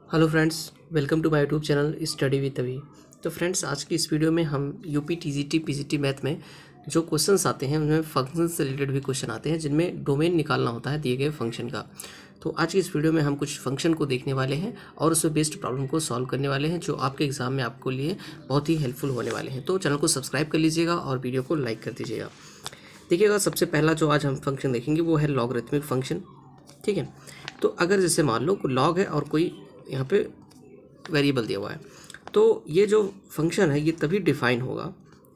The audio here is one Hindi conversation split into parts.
Hello friends, welcome to my YouTube channel study with Abhi. तो फ्रेंड्स, आज की इस वीडियो में हम यूपी टीजीटी पीजीटी मैथ में जो क्वेश्चंस आते हैं उनमें फंक्शन से रिलेटेड भी क्वेश्चन आते हैं जिनमें डोमेन निकालना होता है दिए गए फंक्शन का। तो आज की इस वीडियो में हम कुछ फंक्शन को देखने वाले हैं और उससे बेस्ड प्रॉब्लम को सॉल्व करने वाले हैं जो आपके एग्जाम में आपको लिए बहुत ही हेल्पफुल होने वाले हैं। तो चैनल को सब्सक्राइब कर लीजिएगा और वीडियो को लाइक कर दीजिएगा। देखिएगा, सबसे पहला जो आज हम फंक्शन देखेंगे वो है लॉगरिथमिक फंक्शन। ठीक है, तो अगर जैसे मान लो लॉग है और कोई यहाँ पे वेरिएबल दिया हुआ है, तो ये जो फंक्शन है ये तभी डिफाइन होगा,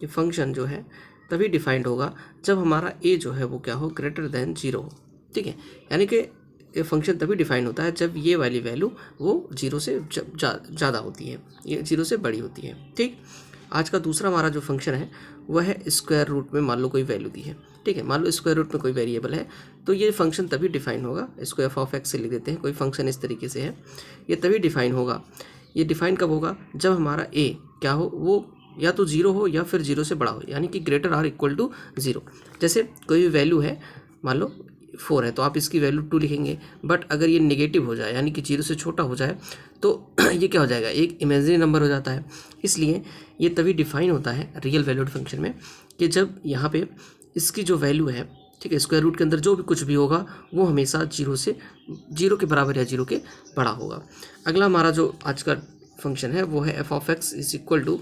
ये फंक्शन जो है तभी डिफाइंड होगा जब हमारा ए जो है वो क्या हो, ग्रेटर देन 0 हो। ठीक है, यानी कि ये फंक्शन तभी डिफाइन होता है जब ये वाली वैल्यू वो 0 से ज़्यादा होती है, ये 0 से बड़ी होती है। ठीक, आज का दूसरा हमारा जो फंक्शन है वह है स्क्वायर रूट में मान लो कोई वैल्यू दी है। ठीक है, मान लो स्क्वायर रूट में कोई वेरिएबल है, तो ये फंक्शन तभी डिफाइन होगा, इसको एफ ऑफ एक्स से लिख देते हैं, कोई फंक्शन इस तरीके से है, ये तभी डिफाइन होगा। ये डिफाइन कब होगा, जब हमारा ए क्या हो, वो या तो 0 हो या फिर 0 से बड़ा हो, यानी कि ग्रेटर आर इक्वल टू 0। जैसे कोई भी वैल्यू है, मान लो 4 है तो आप इसकी वैल्यू 2 लिखेंगे, बट अगर ये नेगेटिव हो जाए यानी कि 0 से छोटा हो जाए तो ये क्या हो जाएगा, एक इमेजिनरी नंबर हो जाता है। इसलिए ये तभी डिफाइन होता है रियल वैल्यूड फंक्शन में कि जब यहाँ पे इसकी जो वैल्यू है, ठीक है, स्क्वायर रूट के अंदर जो भी कुछ भी होगा वो हमेशा 0 के बराबर या 0 के बड़ा होगा। अगला हमारा जो आज का फंक्शन है वो है F of X is equal to,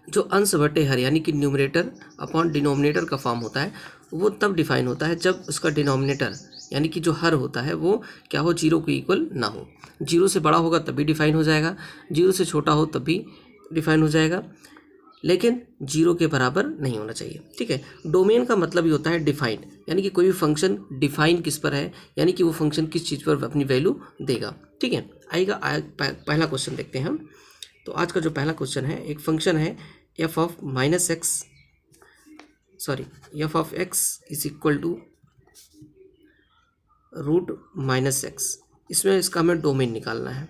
जो अंश बटे हर यानी कि न्यूमरेटर अपॉन डिनोमिनेटर का फॉर्म होता है वो तब डिफाइन होता है जब उसका डिनोमिनेटर यानी कि जो हर होता है वो क्या हो, 0 के इक्वल ना हो। 0 से बड़ा होगा तभी डिफाइन हो जाएगा, 0 से छोटा हो तब भी डिफाइन हो जाएगा, लेकिन 0 के बराबर नहीं होना चाहिए। ठीक है, डोमेन का मतलब ही होता है डिफाइन, यानी कि कोई भी फंक्शन डिफाइन किस पर है, यानी कि वो फंक्शन किस चीज़ पर अपनी वैल्यू देगा। ठीक है, आएगा पहला क्वेश्चन देखते हैं हम। तो आज का जो पहला क्वेश्चन है, एक फंक्शन है F of X is equal to root minus X. इसमें इसका हमें डोमेन निकालना है।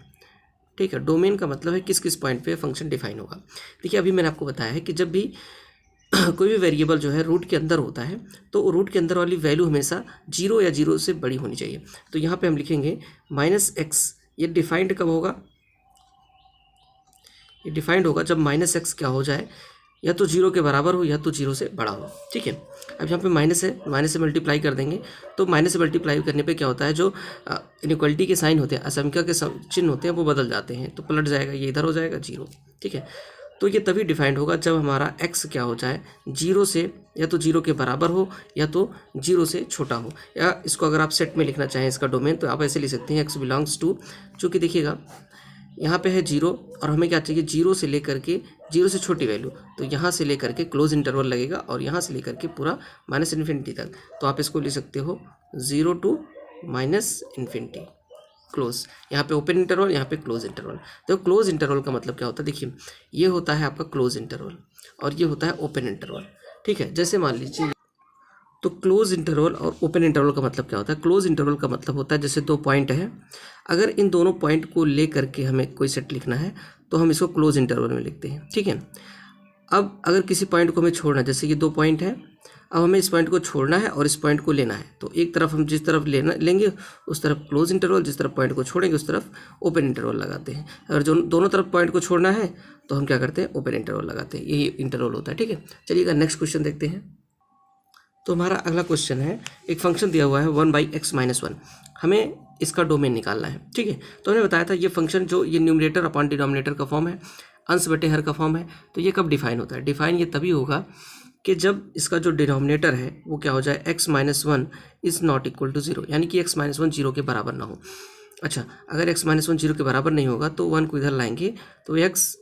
ठीक है, डोमेन का मतलब है किस किस पॉइंट पे फंक्शन डिफाइन होगा। देखिए, अभी मैंने आपको बताया है कि जब भी कोई भी वेरिएबल जो है रूट के अंदर होता है तो रूट के अंदर वाली वैल्यू हमेशा 0 या 0 से बड़ी होनी चाहिए। तो यहाँ पे हम लिखेंगे माइनस एक्स, ये डिफाइंड कब होगा, ये डिफाइंड होगा जब माइनस एक्स क्या हो जाए, या तो 0 के बराबर हो या तो 0 से बड़ा हो। ठीक है, अब यहाँ पे माइनस है, माइनस से मल्टीप्लाई कर देंगे, तो माइनस से मल्टीप्लाई करने पे क्या होता है, जो इनइक्वलिटी के साइन होते हैं, असंख्या के चिन्ह होते हैं, वो बदल जाते हैं, तो पलट जाएगा, ये इधर हो जाएगा 0। ठीक है, तो ये तभी डिफाइंड होगा जब हमारा x क्या हो जाए, 0 से या तो 0 के बराबर हो या तो 0 से छोटा हो। या इसको अगर आप सेट में लिखना चाहें इसका डोमेन, तो आप ऐसे लिख सकते हैं x बिलोंग्स टू, चूँकि देखिएगा यहाँ पे है 0 और हमें क्या चाहिए, 0 से लेकर के 0 से छोटी वैल्यू, तो यहाँ से लेकर के क्लोज इंटरवल लगेगा और यहाँ से लेकर के पूरा माइनस इन्फिनिटी तक। तो आप इसको लिख सकते हो 0 टू माइनस इन्फिनिटी क्लोज, यहाँ पे ओपन इंटरवल, यहाँ पे क्लोज इंटरवल। तो क्लोज इंटरवल का मतलब क्या होता है, देखिए ये होता है आपका क्लोज इंटरवल और ये होता है ओपन इंटरवल। ठीक है, जैसे मान लीजिए, तो क्लोज इंटरवल और ओपन इंटरवल का मतलब क्या होता है, क्लोज इंटरवल का मतलब होता है जैसे 2 पॉइंट है, अगर इन दोनों पॉइंट को ले करके हमें कोई सेट लिखना है तो हम इसको क्लोज इंटरवल में लिखते हैं। ठीक है, अब अगर किसी पॉइंट को हमें छोड़ना है, जैसे ये 2 पॉइंट है, अब हमें इस पॉइंट को छोड़ना है और इस पॉइंट को लेना है, तो एक तरफ हम जिस तरफ लेंगे उस तरफ क्लोज इंटरवल, जिस तरफ पॉइंट को छोड़ेंगे उस तरफ ओपन इंटरवल लगाते हैं। अगर जो दोनों तरफ पॉइंट को छोड़ना है तो हम क्या करते हैं, ओपन इंटरवल लगाते हैं, यही इंटरवल होता है। ठीक है, चलिएगा नेक्स्ट क्वेश्चन देखते हैं। तो हमारा अगला क्वेश्चन है, एक फंक्शन दिया हुआ है 1/x-1, हमें इसका डोमेन निकालना है। ठीक है, तो हमने बताया था ये फंक्शन जो ये न्यूमरेटर अपॉन डिनोमिनेटर का फॉर्म है, अंश बटे हर का फॉर्म है, तो ये कब डिफाइन होता है, डिफाइन ये तभी होगा कि जब इसका जो डिनोमिनेटर है वो क्या हो जाए, x-1 is not equal to 0, यानी कि x-1 0 के बराबर ना हो। अच्छा, अगर x-1 0 के बराबर नहीं होगा तो 1 को इधर लाएंगे तो x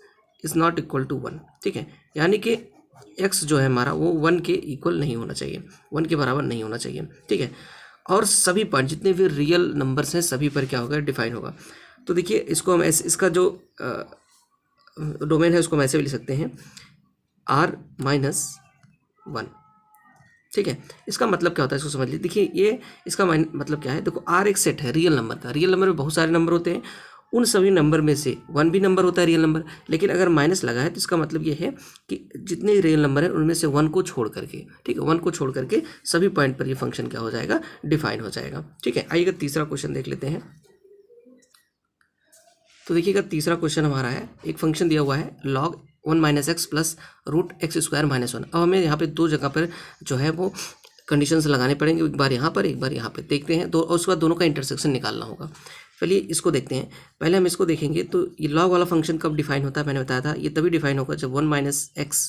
is not equal to 1। ठीक है, यानी कि x जो है हमारा वो 1 के इक्वल नहीं होना चाहिए, 1 के बराबर नहीं होना चाहिए। ठीक है, और सभी पॉइंट जितने भी रियल नंबर्स हैं सभी पर क्या होगा, डिफाइन होगा। तो देखिए, इसको हम ऐसे, इसका जो डोमेन है उसको हम ऐसे भी लिख सकते हैं r-1। ठीक है, इसका मतलब क्या होता है इसको समझ लीजिए। देखिए, ये इसका मतलब क्या है, देखो r एक सेट है रियल नंबर का, रियल नंबर में बहुत सारे नंबर होते हैं, उन सभी नंबर में से 1 भी नंबर होता है रियल नंबर, लेकिन अगर माइनस लगा है तो इसका मतलब ये है कि जितने रियल नंबर हैं उनमें से 1 को छोड़ करके, ठीक है, 1 को छोड़ करके सभी पॉइंट पर ये फंक्शन क्या हो जाएगा, डिफाइन हो जाएगा। ठीक है, आइएगा तीसरा क्वेश्चन देख लेते हैं। तो देखिएगा तीसरा क्वेश्चन हमारा है, एक फंक्शन दिया हुआ है log 1 - x plus root X square minus 1। अब हमें यहाँ पे दो जगह पर जो है वो कंडीशंस लगाने पड़ेंगे, एक बार यहाँ पर एक बार यहाँ पे। देखते हैं दो, और उसके बाद दोनों का इंटरसेक्शन निकालना होगा। चलिए इसको देखते हैं। पहले हम इसको देखेंगे तो ये लॉग वाला फंक्शन कब डिफाइन होता है, मैंने बताया था ये तभी डिफाइन होगा जब 1 - x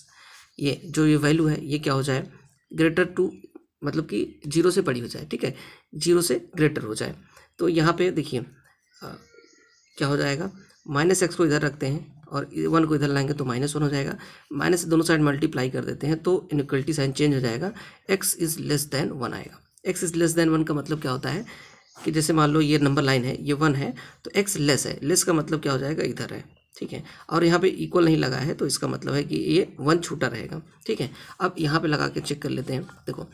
ये जो ये वैल्यू है ये क्या हो जाए, ग्रेटर टू, मतलब कि 0 से बड़ी हो जाए, ठीक है, 0 से ग्रेटर हो जाए। तो यहाँ पे देखिए क्या हो जाएगा, -x को इधर रखते हैं और 1 को इधर लाएंगे तो -1 हो जाएगा। माइनस से दोनों साइड मल्टीप्लाई कर देते हैं तो इनइक्वलिटी साइन चेंज हो जाएगा, x इज़ लेस देन 1 आएगा। x इज़ लेस देन 1 का मतलब क्या होता है कि जैसे मान लो ये नंबर लाइन है, ये 1 है तो x लेस है, लेस का मतलब क्या हो जाएगा, इधर है, ठीक है। और यहाँ पे इक्वल नहीं लगा है तो इसका मतलब है कि ये 1 छूटा रहेगा, ठीक है। अब यहाँ पे लगा के चेक कर लेते हैं। देखो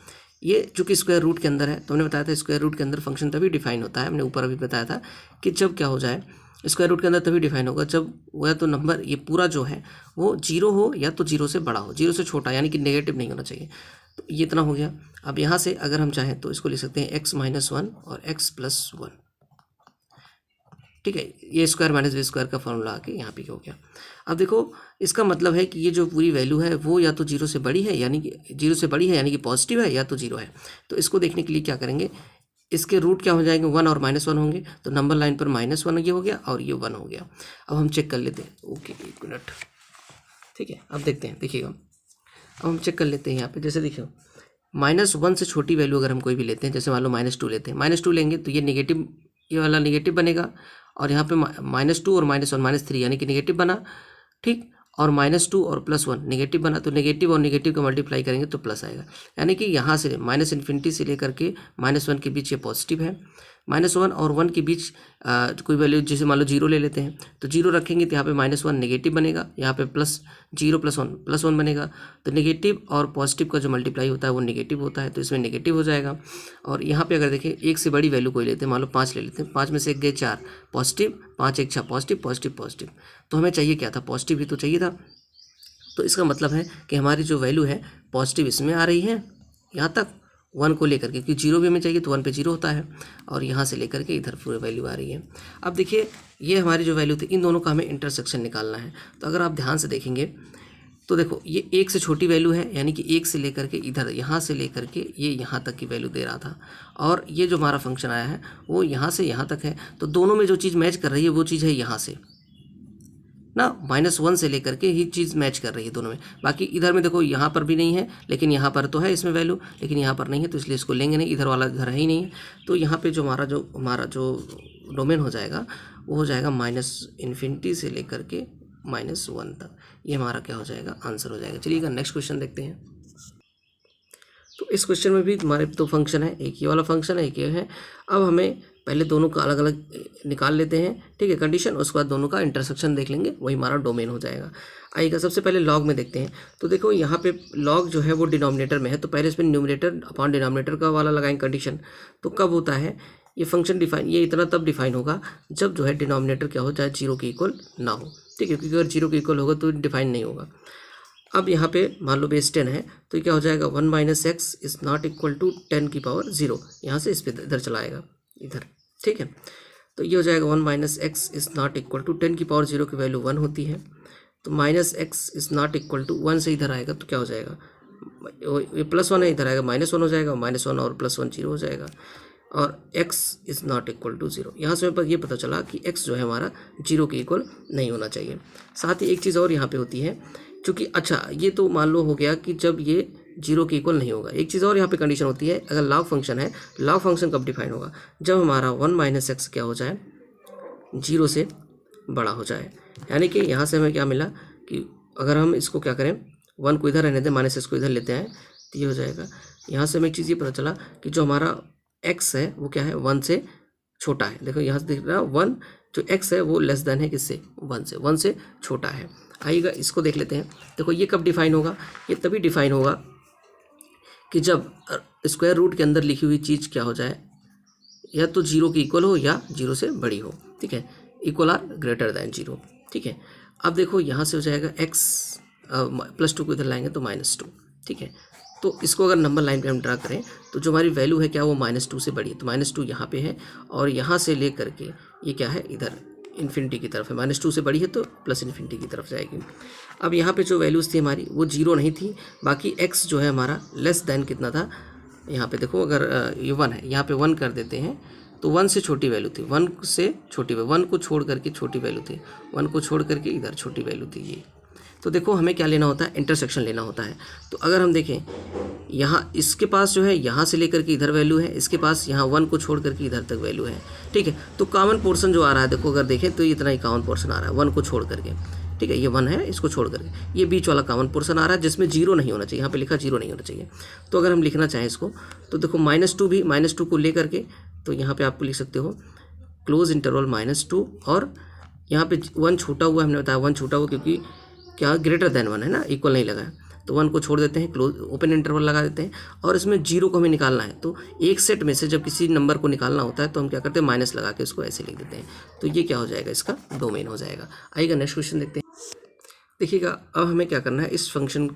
ये चूँकि स्क्वायर रूट के अंदर है तो हमने बताया था स्क्वायर रूट के अंदर फंक्शन तभी डिफाइन होता है, हमने ऊपर अभी बताया था कि जब क्या हो जाए, स्क्वायर रूट के अंदर तभी डिफाइन होगा जब वो या तो नंबर ये पूरा जो है वो 0 हो या तो 0 से बड़ा हो, 0 से छोटा, यानी कि नेगेटिव नहीं होना चाहिए। तो ये इतना हो गया। अब यहाँ से अगर हम चाहें तो इसको लिख सकते हैं x - 1 और x + 1, ठीक है। ये स्क्वायर माइनस बी स्क्वायर का फॉर्मूला आके यहाँ पे हो गया। अब देखो इसका मतलब है कि ये जो पूरी वैल्यू है वो या तो 0 से बड़ी है, यानी कि 0 से बड़ी है यानी कि पॉजिटिव है, या तो 0 है। तो इसको देखने के लिए क्या करेंगे, इसके रूट क्या हो जाएंगे, 1 और -1 होंगे। तो नंबर लाइन पर -1 ये हो गया और ये 1 हो गया। अब हम चेक कर लेते हैं, ओके 1 मिनट, ठीक है। अब देखते हैं, देखिएगा अब हम चेक कर लेते हैं यहाँ पे। जैसे देखिए -1 से छोटी वैल्यू अगर हम कोई भी लेते हैं, जैसे मान लो -2 लेते हैं, -2 लेंगे तो ये नेगेटिव, ये वाला नेगेटिव बनेगा, और यहाँ पे -2 और -1 -3 यानी कि नेगेटिव बना, ठीक। और -2 और +1 नेगेटिव बना, तो नेगेटिव और नेगेटिव का मल्टीप्लाई करेंगे तो प्लस आएगा। यानी कि यहाँ से -∞ से लेकर के -1 के बीच ये पॉजिटिव है, -1 और 1 के बीच कोई वैल्यू जैसे मान लो 0 ले लेते हैं तो 0 रखेंगे तो यहाँ पे -1 नेगेटिव बनेगा, यहाँ पे +0 + 1 बनेगा। तो नेगेटिव और पॉजिटिव का जो मल्टीप्लाई होता है वो नेगेटिव होता है, तो इसमें नेगेटिव हो जाएगा। और यहाँ पे अगर देखें एक से बड़ी वैल्यू कोई लेते हैं, मान लो 5 ले लेते हैं, 5 में से 1 गए 4, पॉजिटिव, 5 1 6 पॉजिटिव, पॉजिटिव पॉजिटिव। तो हमें चाहिए क्या था, पॉजिटिव ही तो चाहिए था। तो इसका मतलब है कि हमारी जो वैल्यू है पॉजिटिव इसमें आ रही है यहाँ तक 1 को लेकर के, क्योंकि 0 भी हमें चाहिए तो 1 पे 0 होता है, और यहाँ से लेकर के इधर पूरी वैल्यू आ रही है। अब देखिए ये हमारी जो वैल्यू थी, इन दोनों का हमें इंटरसेक्शन निकालना है। तो अगर आप ध्यान से देखेंगे तो देखो ये 1 से छोटी वैल्यू है, यानी कि 1 से लेकर के इधर, यहाँ से लेकर के ये यहाँ तक की वैल्यू दे रहा था, और ये जो हमारा फंक्शन आया है वो यहाँ से यहाँ तक है। तो दोनों में जो चीज़ मैच कर रही है वो चीज़ है यहाँ से ना, -1 से लेकर के ही चीज़ मैच कर रही है दोनों में। बाकी इधर में देखो यहाँ पर भी नहीं है, लेकिन यहाँ पर तो है इसमें वैल्यू, लेकिन यहाँ पर नहीं है, तो इसलिए इसको लेंगे नहीं, इधर वाला इधर है ही नहीं है। तो यहाँ पे जो हमारा जो डोमेन हो जाएगा वो हो जाएगा -∞ से लेकर के -1 तक। ये हमारा क्या हो जाएगा, आंसर हो जाएगा। चलिएगा नेक्स्ट क्वेश्चन देखते हैं। तो इस क्वेश्चन में भी हमारे दो फंक्शन है, एक ये वाला फंक्शन है, एक ये है। अब हमें पहले दोनों का अलग अलग निकाल लेते हैं, ठीक है, कंडीशन, उसके बाद दोनों का इंटरसेक्शन देख लेंगे, वही हमारा डोमेन हो जाएगा। आइएगा सबसे पहले लॉग में देखते हैं। तो देखो यहाँ पे लॉग जो है वो डिनोमिनेटर में है, तो पहले इसमें न्यूमरेटर अपॉन डिनोमिनेटर का वाला लगाएंगे कंडीशन। तो कब होता है ये फंक्शन डिफाइन, ये इतना तब डिफाइन होगा जब जो है डिनोमिनेटर क्या हो जाए, 0 के इक्वल ना हो, ठीक है, क्योंकि अगर 0 के इक्वल होगा तो डिफाइन नहीं होगा। अब यहाँ पे मान लो बेस 10 है तो क्या हो जाएगा, 1 - x is not equal to 10 की पावर 0, यहाँ से इस पर इधर चला आएगा इधर, ठीक है। तो ये हो जाएगा 1 - x is not equal to 10 की पावर 0 की वैल्यू 1 होती है। तो -x is not equal to 1 से इधर आएगा तो क्या हो जाएगा, ये +1 है, इधर आएगा -1 हो जाएगा, -1 और +1 0 हो जाएगा। और x is not equal to 0, यहाँ से ये पता चला कि x जो है हमारा 0 के इक्वल नहीं होना चाहिए। साथ ही एक चीज़ और यहाँ पे होती है, चूँकि अच्छा ये तो मान लो हो गया कि जब ये 0 के इक्वल नहीं होगा। एक चीज़ और यहाँ पे कंडीशन होती है, अगर लॉग फंक्शन है, लॉग फंक्शन कब डिफाइन होगा, जब हमारा 1 - x क्या हो जाए, 0 से बड़ा हो जाए। यानी कि यहाँ से हमें क्या मिला कि अगर हम इसको क्या करें, 1 को इधर रहने दें, -x को इधर लेते हैं तो ये हो जाएगा। यहाँ से हमें एक चीज़ ये पता चला कि जो हमारा x है वो क्या है, 1 से छोटा है। देखो यहाँ से दिख रहा है 1, जो x है वो लेस देन है किससे, 1 से छोटा है। आइएगा इसको देख लेते हैं। देखो ये कब डिफाइन होगा, ये तभी डिफाइन होगा कि जब स्क्वायर रूट के अंदर लिखी हुई चीज़ क्या हो जाए, या तो 0 की इक्वल हो या 0 से बड़ी हो, ठीक है, इक्वल आर ग्रेटर दैन 0, ठीक है। अब देखो यहाँ से हो जाएगा x +2 को इधर लाएंगे तो -2, ठीक है। तो इसको अगर नंबर लाइन पे हम ड्रा करें तो जो हमारी वैल्यू है क्या, वो -2 से बड़ी है, तो -2 यहाँ पे है, और यहाँ से ले करके ये क्या है, इधर इन्फिनिटी की तरफ है, -2 से बड़ी है तो प्लस इन्फिनिटी की तरफ जाएगी। अब यहाँ पे जो वैल्यूज़ थी हमारी वो 0 नहीं थी, बाकी x जो है हमारा लेस देन कितना था, यहाँ पे देखो अगर ये 1 है, यहाँ पे 1 कर देते हैं तो 1 से छोटी वैल्यू थी, 1 से छोटी, 1 को छोड़ करके छोटी वैल्यू थी, 1 को छोड़ करके इधर छोटी वैल्यू थी ये। तो देखो हमें क्या लेना होता है, इंटरसेक्शन लेना होता है। तो अगर हम देखें यहाँ इसके पास जो है यहाँ से लेकर के इधर वैल्यू है, इसके पास यहाँ 1 को छोड़ करके इधर तक वैल्यू है, ठीक है। तो कॉमन पोर्शन जो आ रहा है, देखो अगर देखें तो इतना ही कॉमन पोर्शन आ रहा है 1 को छोड़ करके, ठीक है। ये 1 है, इसको छोड़ करके ये बीच वाला कॉमन पोर्शन आ रहा है जिसमें 0 नहीं होना चाहिए, यहाँ पे लिखा 0 नहीं होना चाहिए। तो अगर हम लिखना चाहें इसको तो देखो -2 भी, -2 को ले करके तो यहाँ पे आपको लिख सकते हो क्लोज इंटरवल -2, और यहाँ पे 1 छूटा हुआ, हमने बताया 1 छूटा हुआ क्योंकि क्या ग्रेटर देन 1 है ना, इक्वल नहीं लगा है, तो 1 को छोड़ देते हैं, क्लोज ओपन इंटरवल लगा देते हैं, और इसमें 0 को हमें निकालना है। तो एक सेट में से जब किसी नंबर को निकालना होता है तो हम क्या करते हैं, माइनस लगा के इसको ऐसे लिख देते हैं। तो ये क्या हो जाएगा, इसका डोमेन हो जाएगा। आइएगा नेक्स्ट क्वेश्चन देखते हैं। देखिएगा अब हमें क्या करना है, इस फंक्शन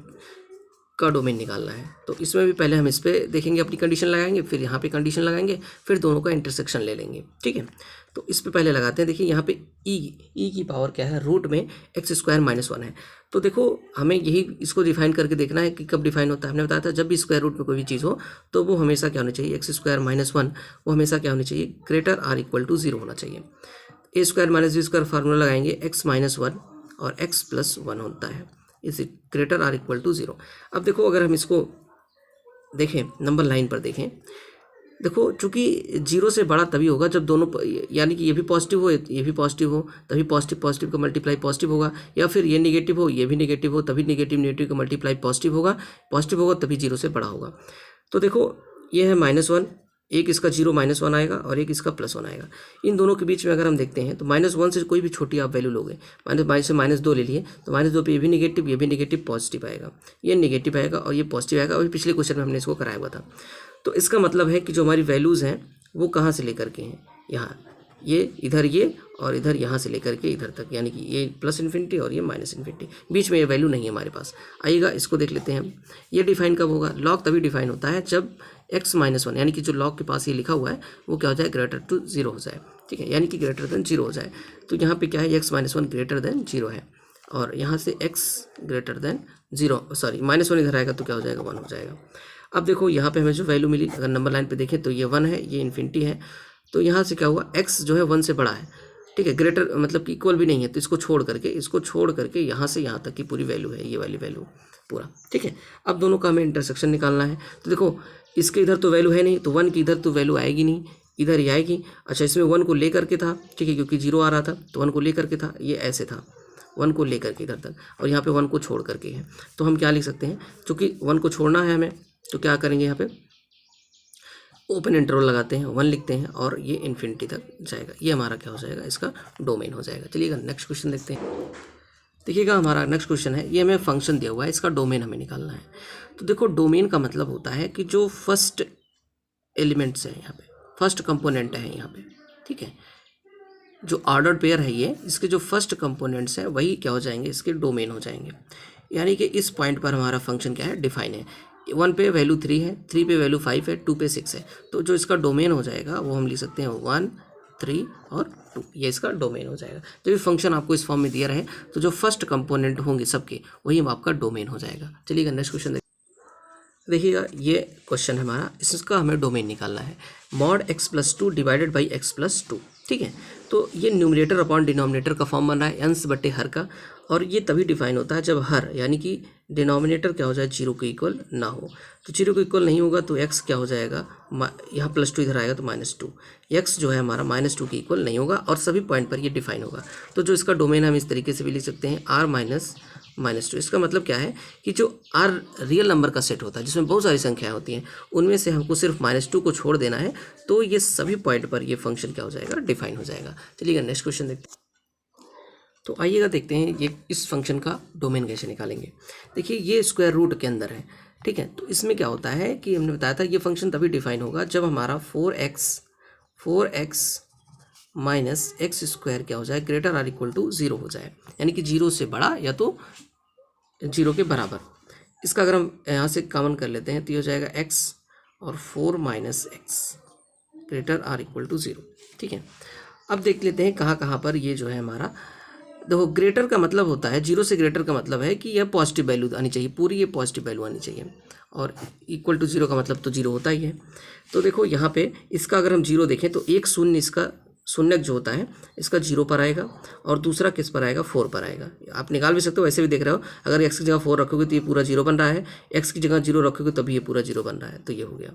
का डोमेन निकालना है। तो इसमें भी पहले हम इस पर देखेंगे, अपनी कंडीशन लगाएंगे, फिर यहाँ पे कंडीशन लगाएंगे, फिर दोनों का इंटरसेक्शन ले लेंगे, ठीक है। तो इस पे पहले लगाते हैं। देखिए यहाँ पे ई की पावर क्या है, रूट में x² - 1 है। तो देखो हमें यही इसको डिफाइन करके देखना है कि कब डिफाइन होता है। हमने बताया था जब भी स्क्वायर रूट में कोई भी चीज़ हो तो वो हमेशा क्या होनी चाहिए, x² - 1 वो हमेशा क्या होनी चाहिए, ग्रेटर आर इक्वल टू 0 होना चाहिए। a² - b² फार्मूला लगाएंगे, x - 1 और x + 1 होता है, is greater or equal to 0। अब देखो अगर हम इसको देखें, नंबर लाइन पर देखें, देखो चूंकि 0 से बड़ा तभी होगा जब दोनों, यानी कि ये भी पॉजिटिव हो ये भी पॉजिटिव हो, तभी पॉजिटिव का मल्टीप्लाई पॉजिटिव होगा, या फिर ये नेगेटिव हो ये भी नेगेटिव हो, तभी नेगेटिव का मल्टीप्लाई पॉजिटिव होगा तभी 0 से बड़ा होगा। तो देखो ये है -1, एक इसका 0 -1 आएगा और एक इसका +1 आएगा। इन दोनों के बीच में अगर हम देखते हैं तो -1 से कोई भी छोटी आप वैल्यू लोगे, -2 ले लिए तो -2 पे ये भी नेगेटिव पॉजिटिव आएगा, ये नेगेटिव आएगा और ये पॉजिटिव आएगा। अभी पिछले क्वेश्चन में हमने इसको कराया हुआ था। तो इसका मतलब है कि जो हमारी वैल्यूज़ हैं वो कहाँ से लेकर के हैं, यहाँ ये इधर ये और इधर यहाँ से लेकर के इधर तक, यानी कि ये +∞ और ये -∞, बीच में ये वैल्यू नहीं है हमारे पास। आइएगा इसको देख लेते हैं हम। ये डिफाइन कब होगा, लॉग तभी डिफाइन होता है जब x - 1 यानी कि जो लॉग के पास ये लिखा हुआ है वो क्या हो जाए, ग्रेटर टू 0 हो जाए, ठीक है, यानी कि ग्रेटर देन 0 हो जाए। तो यहाँ पे क्या है, x - 1 ग्रेटर देन 0 है, और यहाँ से x ग्रेटर देन 0, सॉरी -1 इधर आएगा तो क्या हो जाएगा, 1 हो जाएगा। अब देखो यहाँ पे हमें जो वैल्यू मिली, अगर नंबर लाइन पे देखें तो ये 1 है, ये इन्फिनिटी है। तो यहाँ से क्या हुआ, x जो है 1 से बड़ा है, ठीक है, ग्रेटर मतलब कि इक्वल भी नहीं है, तो इसको छोड़ करके यहाँ से यहाँ तक की पूरी वैल्यू है, ये वाली वैल्यू पूरा, ठीक है। अब दोनों का हमें इंटरसेक्शन निकालना है। तो देखो इसके इधर तो वैल्यू है नहीं, तो 1 की इधर तो वैल्यू आएगी नहीं, इधर ही आएगी। अच्छा इसमें 1 को ले करके था, ठीक है, क्योंकि 0 आ रहा था तो 1 को ले करके था, ये ऐसे था 1 को ले करके इधर तक, और यहाँ पे 1 को छोड़ करके है। तो हम क्या लिख सकते हैं, चूँकि 1 को छोड़ना है हमें तो क्या करेंगे, यहाँ पे ओपन इंटरवल लगाते हैं, 1 लिखते हैं और ये इन्फिनिटी तक जाएगा। ये हमारा क्या हो जाएगा, इसका डोमेन हो जाएगा। चलिएगा नेक्स्ट क्वेश्चन देखते हैं। देखिएगा हमारा नेक्स्ट क्वेश्चन है, ये हमें फंक्शन दिया हुआ है, इसका डोमेन हमें निकालना है। तो देखो डोमेन का मतलब होता है कि जो फर्स्ट एलिमेंट्स हैं यहाँ पे, फर्स्ट कंपोनेंट है यहाँ पे, ठीक है, जो ऑर्डर्ड पेयर है ये, इसके जो फर्स्ट कंपोनेंट्स हैं वही क्या हो जाएंगे, इसके डोमेन हो जाएंगे। यानी कि इस पॉइंट पर हमारा फंक्शन क्या है, डिफाइन है। 1 पे वैल्यू 3 है, 3 पे वैल्यू 5 है, 2 पे 6 है। तो जो इसका डोमेन हो जाएगा वो हम लिख सकते हैं 1, 3 और 2, ये इसका डोमेन हो जाएगा। जब ये फंक्शन आपको इस फॉर्म में दिया रहे तो जो फर्स्ट कंपोनेंट होंगे सबके वही आपका डोमेन हो जाएगा। चलिएगा नेक्स्ट क्वेश्चन देखिएगा, ये क्वेश्चन है हमारा, इसका हमें डोमेन निकालना है। mod x + 2 divided by x + 2, ठीक है। तो ये न्यूमरेटर अपॉन डिनोमिनेटर का फॉर्म बन रहा है, अंश बटे हर का, और ये तभी डिफाइन होता है जब हर यानी कि डिनोमिनेटर क्या हो जाए, 0 के इक्वल ना हो। तो 0 के इक्वल नहीं होगा तो x क्या हो जाएगा, यहाँ +2 इधर आएगा तो -2, x जो है हमारा -2 के इक्वल नहीं होगा, और सभी पॉइंट पर ये डिफाइन होगा। तो जो इसका डोमेन हम इस तरीके से भी लिख सकते हैं, r -2। इसका मतलब क्या है कि जो r रियल नंबर का सेट होता है जिसमें बहुत सारी संख्याएं होती हैं, उनमें से हमको सिर्फ -2 को छोड़ देना है, तो ये सभी पॉइंट पर ये फंक्शन क्या हो जाएगा, डिफाइन हो जाएगा। चलिएगा नेक्स्ट क्वेश्चन देखते हैं। तो आइएगा देखते हैं ये इस फंक्शन का डोमेन कैसे निकालेंगे। देखिए ये स्क्वायर रूट के अंदर है, ठीक है। तो इसमें क्या होता है कि हमने बताया था ये फंक्शन तभी डिफाइन होगा जब हमारा 4x - x² क्या हो जाए, ग्रेटर आर इक्वल टू 0 हो जाए, यानी कि 0 से बड़ा या तो 0 के बराबर। इसका अगर हम यहाँ से कॉमन कर लेते हैं तो ये हो जाएगा x और 4 - x greater or equal to 0, ठीक है। अब देख लेते हैं कहाँ कहाँ पर ये जो है हमारा, देखो ग्रेटर का मतलब होता है, 0 से ग्रेटर का मतलब है कि यह पॉजिटिव वैल्यू आनी चाहिए, पूरी ये पॉजिटिव वैल्यू आनी चाहिए, और इक्वल टू 0 का मतलब तो 0 होता ही है। तो देखो यहाँ पे इसका अगर हम 0 देखें तो एक शून्य, इसका शून्यक जो होता है इसका 0 पर आएगा, और दूसरा किस पर आएगा, 4 पर आएगा। आप निकाल भी सकते हो, वैसे भी देख रहे हो, अगर x की जगह 4 रखोगे तो ये पूरा 0 बन रहा है, x की जगह 0 रखोगे तभी ये पूरा 0 बन रहा है, तो ये हो गया।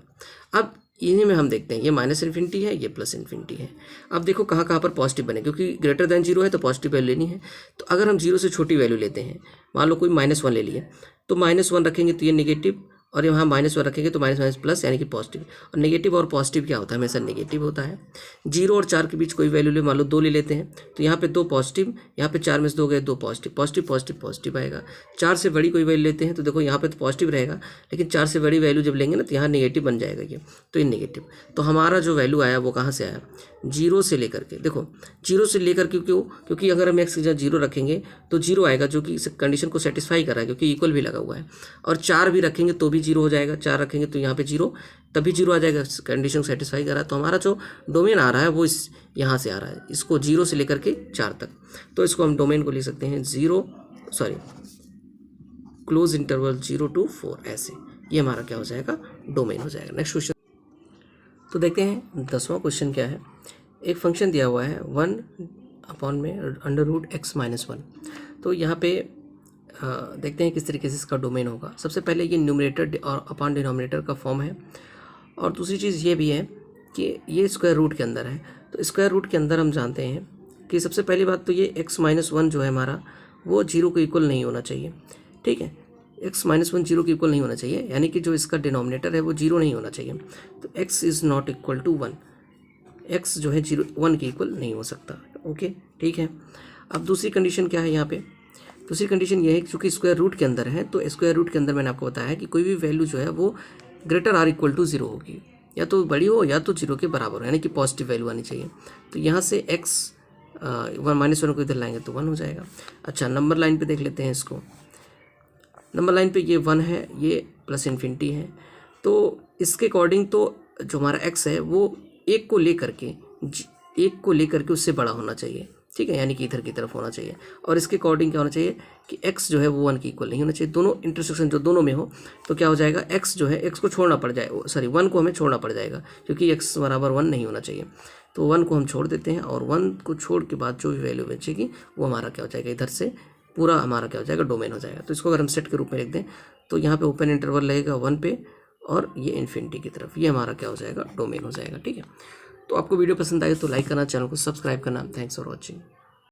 अब इन्हीं में हम देखते हैं, ये माइनस इन्फिनिटी है, ये प्लस इन्फिनिटी है। अब देखो कहाँ कहाँ पर पॉजिटिव बने, क्योंकि ग्रेटर देन 0 है तो पॉजिटिव वैल्यू लेनी है। तो अगर हम 0 से छोटी वैल्यू लेते हैं, मान लो कोई -1 ले लिए, तो -1 रखेंगे तो ये नेगेटिव, और यहाँ -1 रखेंगे तो माइनस माइनस प्लस यानी कि पॉजिटिव। और नेगेटिव और पॉजिटिव क्या होता है, हमेशा नेगेटिव होता है। 0 और 4 के बीच कोई वैल्यू ले, मान लो 2 ले लेते हैं, तो यहाँ पे 2 पॉजिटिव, यहाँ पे 4 में से 2 गए, 2 पॉजिटिव, पॉजिटिव पॉजिटिव पॉजिटिव आएगा। 4 से बड़ी कोई वैल्यू लेते हैं तो देखो यहाँ पे तो पॉजिटिव रहेगा, लेकिन 4 से बड़ी वैल्यू जब लेंगे ना तो यहाँ नेगेटिव बन जाएगा ये, तो ये नेगेटिव। तो हमारा जो वैल्यू आया वो कहाँ से आया, 0 से लेकर के, देखो 0 से लेकर के, क्यों, क्योंकि अगर हम x की जगह 0 रखेंगे तो 0 आएगा, जो कि इस कंडीशन को सेटिस्फाई कर रहा है, क्योंकि इक्वल भी लगा हुआ है। और 4 भी रखेंगे तो भी 0 हो जाएगा, 4 रखेंगे तो यहाँ पे 0, तभी 0 आ जाएगा, कंडीशन को सेटिस्फाई कर रहा है। तो हमारा जो डोमेन आ रहा है वो इस यहाँ से आ रहा है, इसको 0 से लेकर के 4 तक। तो इसको हम डोमेन को लिख सकते हैं क्लोज इंटरवल 0 to 4, ऐसे। ये हमारा क्या हो जाएगा, डोमेन हो जाएगा। नेक्स्ट क्वेश्चन तो देखते हैं 10वां क्वेश्चन क्या है। एक फंक्शन दिया हुआ है 1/√x-1। तो यहाँ पे देखते हैं किस तरीके से इसका डोमेन होगा। सबसे पहले ये न्यूमरेटर और अपॉन डिनोमिनेटर का फॉर्म है, और दूसरी चीज़ ये भी है कि ये स्क्वायर रूट के अंदर है। तो स्क्वायर रूट के अंदर हम जानते हैं कि सबसे पहली बात तो ये x-1 जो है हमारा, वो 0 के इक्वल नहीं होना चाहिए, ठीक है। x-1 0 के इक्वल नहीं होना चाहिए, यानी कि जो इसका डिनोमिनेटर है वो 0 नहीं होना चाहिए। तो x is not equal to 1, x जो है 1 के इक्वल नहीं हो सकता, ओके, ठीक है। अब दूसरी कंडीशन क्या है यहाँ पे, दूसरी कंडीशन ये है कि चूँकि स्क्वायर रूट के अंदर है, तो स्क्वायर रूट के अंदर मैंने आपको बताया है कि कोई भी वैल्यू जो है वो ग्रेटर आर इक्वल टू 0 होगी, या तो बड़ी हो या तो 0 के बराबर हो, यानी कि पॉजिटिव वैल्यू आनी चाहिए। तो यहाँ से x -1 को इधर लाएंगे तो 1 हो जाएगा। अच्छा, नंबर लाइन पे देख लेते हैं इसको। नंबर लाइन पे ये 1 है, ये प्लस इन्फिनिटी है, तो इसके अकॉर्डिंग तो जो हमारा x है वो 1 को लेकर के उससे बड़ा होना चाहिए, ठीक है, यानी कि इधर की तरफ होना चाहिए। और इसके अकॉर्डिंग क्या होना चाहिए कि x जो है वो 1 के इक्वल नहीं होना चाहिए। दोनों इंटरसेक्शन जो दोनों में हो तो क्या हो जाएगा, x जो है, x को छोड़ना पड़ जाए, 1 को हमें छोड़ना पड़ जाएगा, क्योंकि x बराबर 1 नहीं होना चाहिए। तो 1 को हम छोड़ देते हैं, और 1 को छोड़ के बाद जो भी वैल्यू बचेगी वो हमारा क्या हो जाएगा, इधर से पूरा हमारा क्या हो जाएगा, डोमेन हो जाएगा। तो इसको अगर हम सेट के रूप में लिख दें तो यहाँ पे ओपन इंटरवल लगेगा 1 पे, और ये इन्फिनिटी की तरफ, ये हमारा क्या हो जाएगा, डोमेन हो जाएगा, ठीक है। तो आपको वीडियो पसंद आए तो लाइक करना, चैनल को सब्सक्राइब करना। Thanks for watching.